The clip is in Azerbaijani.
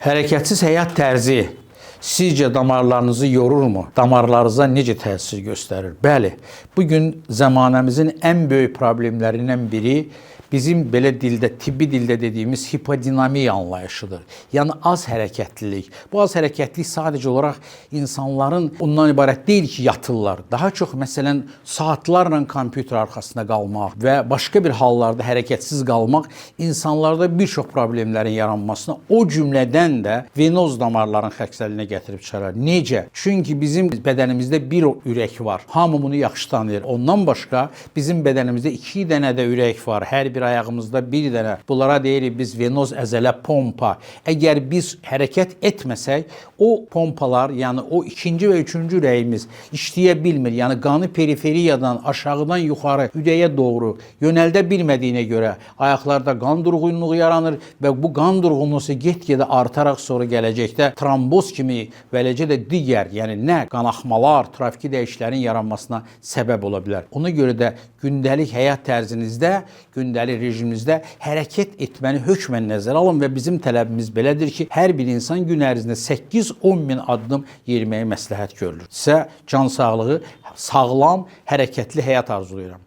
Hərəkətsiz həyat tərzi sizcə damarlarınızı yorurmu? Damarlarınıza necə təsir göstərir? Bəli, bugün zamanımızın ən böyük problemlərindən biri bizim belə dildə, tibbi dildə dediyimiz hipodinamiya anlayışıdır. Yəni az hərəkətlilik. Bu az hərəkətlilik sadəcə olaraq insanların ondan ibarət deyil ki, yatırlar. Daha çox məsələn saatlarla kompüter arxasında qalmaq və başqa bir hallarda hərəkətsiz qalmaq insanlarda bir çox problemlərin yaranmasına, o cümlədən də venoz damarların xəstəliyinə gətirib çıxarır. Necə? Çünki bizim bədənimizdə bir ürək var. Hamı bunu yaxşı tanıyır. Ondan başqa bizim bədənimizdə 2 dənə də ürək var. Hər bir ayağımızda bir dənə. Bunlara deyirik biz venoz əzələ pompa. Əgər biz hərəkət etməsək, o pompalar, yəni o ikinci və üçüncü ürəyimiz işləyə bilmir. Yəni qanı periferiyadan, aşağıdan yuxarı ürəyə doğru yönəldə bilmədiyinə görə ayaqlarda qan durğunluğu yaranır və bu qan durğunluğu get-gedə artaraq sonra gələcəkdə tromboz kimi və eləcə də digər, yəni nə qanaxmalar, trafiki dəyişikliklərin yaranmasına səbəb ola bilər. Ona görə də gündəlik həyat tərzinizdə, gündəlik rejiminizdə hərəkət etməni hökmən nəzərə alın və bizim tələbimiz belədir ki, hər bir insan gün ərzində 8-10 min addım yeriməyi məsləhət görülür. Sizə can sağlığı, sağlam, hərəkətli həyat arzulayıram.